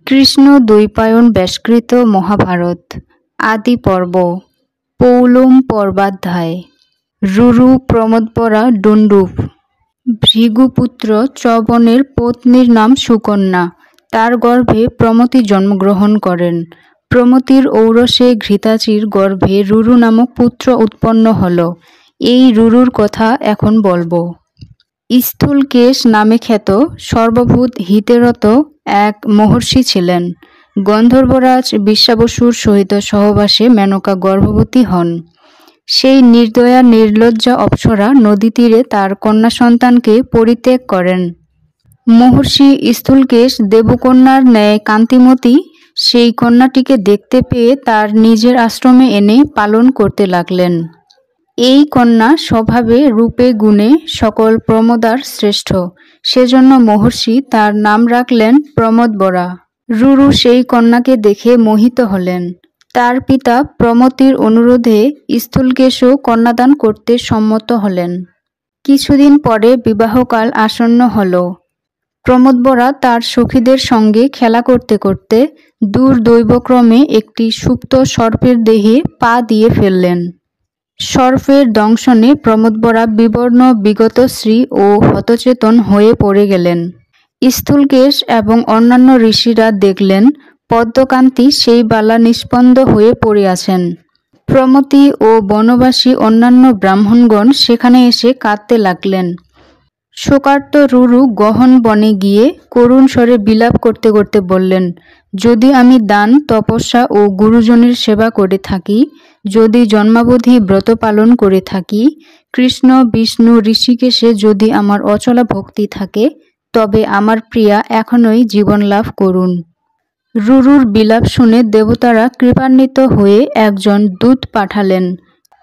কৃষ্ণ দ্বৈপায়ন ব্যাসকৃত মহাভারত আদি পর্ব পৌলুম পর্বাধ্যায়। রুরু প্রমোদবরা ডুন্ডুব। ভৃগুপুত্র চ্যবনের পত্নীর নাম সুকন্যা। তার গর্ভে প্রমতি জন্মগ্রহণ করেন। প্রমতির ঔরসে ঘৃতাচির গর্ভে রুরু নামক পুত্র উৎপন্ন হল। এই রুরুর কথা এখন বলবো। স্থূলকেশ নামে খ্যাত সর্বভূত হিতেরত এক মহর্ষি ছিলেন। গন্ধর্বরাজ বিশ্বাবসুর সহিত সহবাসে মেনকা গর্ভবতী হন। সেই নির্দয়া নির্লজ্জা অপ্সরা নদী তীরে তার কন্যা সন্তানকে পরিত্যাগ করেন। মহর্ষি স্থূলকেশ দেবকন্যার ন্যায় কান্তিমতী সেই কন্যাটিকে দেখতে পেয়ে তার নিজের আশ্রমে এনে পালন করতে লাগলেন। এই কন্যা স্বভাবে রূপে গুণে সকল প্রমদার শ্রেষ্ঠ। সেজন্য মহর্ষি তার নাম রাখলেন প্রমোদবরা। রুরু সেই কন্যাকে দেখে মোহিত হলেন। তার পিতা প্রমতির অনুরোধে স্থূলকেশও কন্যাদান করতে সম্মত হলেন। কিছুদিন পরে বিবাহকাল আসন্ন হল। প্রমোদবরা তার সখীদের সঙ্গে খেলা করতে করতে দুর্দৈবক্রমে একটি সুপ্ত সর্পের দেহে পা দিয়ে ফেললেন। সর্পের দংশনে প্রমোদবরা বিবর্ণ বিগতশ্রী ও হতচেতন হয়ে পড়ে গেলেন। স্থূলকেশ এবং অন্যান্য ঋষিরা দেখলেন পদ্মকান্তি সেই বালা নিস্পন্দ হয়ে পড়ে আছেন। প্রমতি ও বনবাসী অন্যান্য ব্রাহ্মণগণ সেখানে এসে কাঁদতে লাগলেন। শোকার্ত রুরু গহন বনে গিয়ে করুণ স্বরে বিলাপ করতে করতে বললেন, যদি আমি দান তপস্যা ও গুরুজনের সেবা করে থাকি, যদি জন্মাবধি ব্রত পালন করে থাকি, কৃষ্ণ বিষ্ণু ঋষিকেশে যদি আমার অচলা ভক্তি থাকে, তবে আমার প্রিয়া এখনই জীবন লাভ করুন। রুরুর বিলাপ শুনে দেবতারা কৃপান্বিত হয়ে একজন দূত পাঠালেন।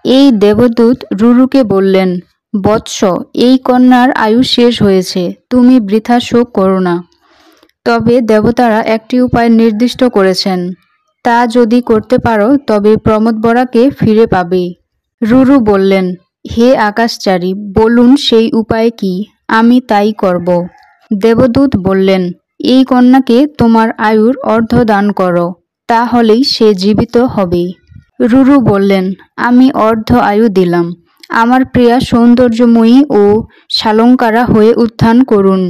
এই দেবদূত রুরুকে বললেন, বৎস, এই কন্যার আয়ু শেষ হয়েছে, তুমি বৃথা শোক করো না। তবে দেবতারা একটি উপায় নির্দিষ্ট করেছেন, তা যদি করতে পারো তবে প্রমোদবরাকে ফিরে পাবে। রুরু বললেন, হে আকাশচারী, বলুন সেই উপায় কি, আমি তাই করব। দেবদূত বললেন, এই কন্যাকে তোমার আয়ুর অর্ধ দান করো, তাহলেই সে জীবিত হবে। রুরু বললেন, আমি অর্ধ আয়ু দিলাম, আমার প্রিয়া সৌন্দর্যময়ী ও শালঙ্কারা হয়ে উত্থান করুন।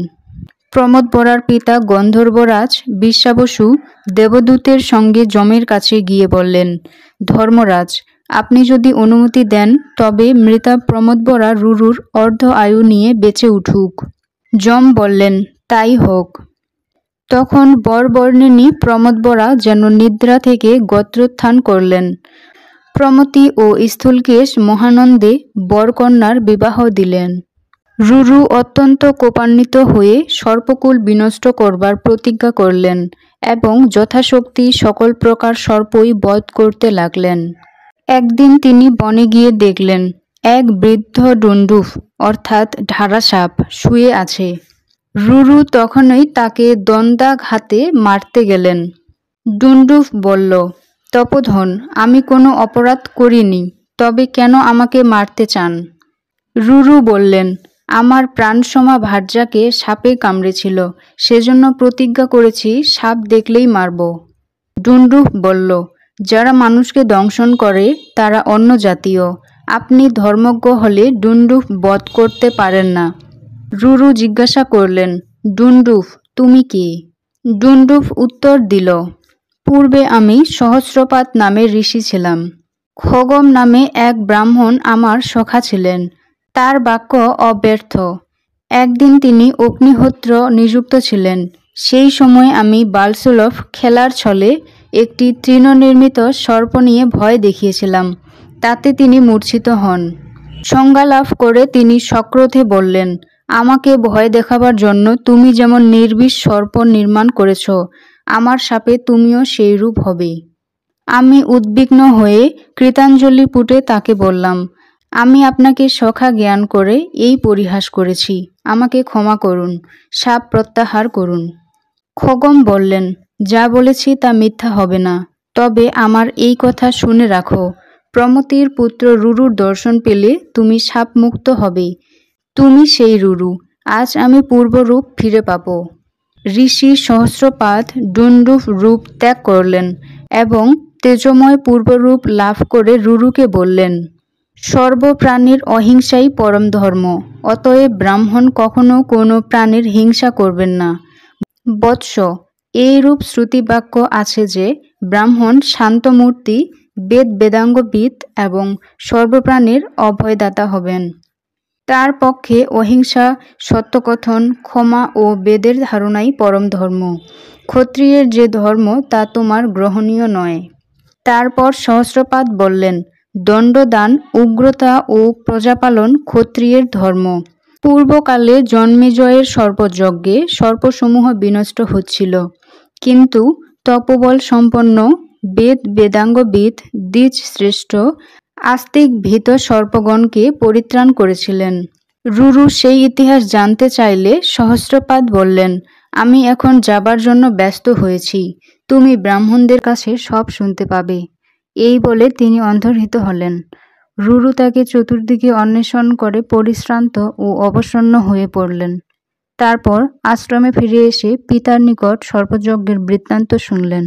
প্রমোদবরার পিতা গন্ধর্বরাজ বিশ্বাবসু দেবদূতের সঙ্গে যমের কাছে গিয়ে বললেন, ধর্মরাজ, আপনি যদি অনুমতি দেন তবে মৃতা প্রমোদবরা রুরুর অর্ধ আয়ু নিয়ে বেঁচে উঠুক। যম বললেন, তাই হোক। তখন বরবর্ণিনী প্রমোদবরা যেন নিদ্রা থেকে গত্রোত্থান করলেন। প্রমতি ও স্থূলকেশ মহানন্দে বরকন্যার বিবাহ দিলেন। রুরু অত্যন্ত কোপান্বিত হয়ে সর্পকুল বিনষ্ট করবার প্রতিজ্ঞা করলেন এবং যথাশক্তি সকল প্রকার সর্পই বধ করতে লাগলেন। একদিন তিনি বনে গিয়ে দেখলেন এক বৃদ্ধ ডুন্ডুব অর্থাৎ ঢাড়া সাপ শুয়ে আছে। রুরু তখনই তাকে দন্দাঘাতে মারতে গেলেন। ডুন্ডুব বলল, তপোধন, আমি কোনো অপরাধ করিনি, তবে কেন আমাকে মারতে চান? রুরু বললেন, আমার প্রাণসমা ভার্যাকে সাপে কামড়েছিল, সেজন্য প্রতিজ্ঞা করেছি সাপ দেখলেই মারব। ডুন্ডুব বলল, যারা মানুষকে দংশন করে তারা অন্য জাতীয়, আপনি ধর্মজ্ঞ হলে ডুন্ডুব বধ করতে পারেন না। রুরু জিজ্ঞাসা করলেন, ডুন্ডুব, তুমি কে? ডুন্ডুব উত্তর দিল, পূর্বে আমি সহস্রপাত নামে ঋষি ছিলাম। খগম নামে এক ব্রাহ্মণ আমার সখা ছিলেন, তার বাক্য অব্যর্থ। একদিন তিনি অগ্নিহোত্র নিযুক্ত ছিলেন। সেই সময় আমি বালসুলভ খেলার ছলে একটি তৃণনির্মিত সর্প নিয়ে ভয় দেখিয়েছিলাম, তাতে তিনি মূর্ছিত হন। সংজ্ঞা লাভ করে তিনি সক্রোধে বললেন, আমাকে ভয় দেখাবার জন্য তুমি যেমন নির্বিষ সর্প নির্মাণ করেছ, আমার শাপে তুমিও সেই রূপ হবে। আমি উদ্বিগ্ন হয়ে কৃতাঞ্জলি পুটে তাকে বললাম, আমি আপনাকে সখা জ্ঞান করে এই পরিহাস করেছি, আমাকে ক্ষমা করুন, শাপ প্রত্যাহার করুন। খগম বললেন, যা বলেছি তা মিথ্যা হবে না, তবে আমার এই কথা শুনে রাখো, প্রমতির পুত্র রুরুর দর্শন পেলে তুমি শাপ মুক্ত হবে। তুমি সেই রুরু, আজ আমি পূর্বরূপ ফিরে পাব। ঋষি সহস্রপাদ ডুন্ডুফ রূপ ত্যাগ করলেন এবং তেজময় পূর্বরূপ লাভ করে রুরুকে বললেন, সর্বপ্রাণীর অহিংসাই পরম ধর্ম, অতএব ব্রাহ্মণ কখনো কোনো প্রাণীর হিংসা করবেন না। বৎস, এইরূপ শ্রুতিবাক্য আছে যে ব্রাহ্মণ শান্তমূর্তি, বেদ বেদাঙ্গবিদ এবং সর্বপ্রাণীর অভয়দাতা হবেন। তার পক্ষে অহিংসা, সত্যকথন, ক্ষমা ও বেদের ধারণাই পরম ধর্ম। ক্ষত্রিয়ের যে ধর্ম তা তোমার গ্রহণীয় নয়। তারপর সহস্রপাদ বললেন, দণ্ডদান, উগ্রতা ও প্রজাপালন ক্ষত্রিয়ের ধর্ম। পূর্বকালে জন্মেজয়ের সর্পযজ্ঞে সর্পসমূহ বিনষ্ট হচ্ছিল, কিন্তু তপবল সম্পন্ন বেদ বেদাঙ্গবিদ দ্বিজ শ্রেষ্ঠ আস্তিক ভীত সর্পগণকে পরিত্রাণ করেছিলেন। রুরু সেই ইতিহাস জানতে চাইলে সহস্রপাদ বললেন, আমি এখন যাবার জন্য ব্যস্ত হয়েছি, তুমি ব্রাহ্মণদের কাছে সব শুনতে পাবে। এই বলে তিনি অন্তর্হিত হলেন। রুরু তাকে চতুর্দিকে অন্বেষণ করে পরিশ্রান্ত ও অবসন্ন হয়ে পড়লেন। তারপর আশ্রমে ফিরে এসে পিতার নিকট সর্পযজ্ঞের বৃত্তান্ত শুনলেন।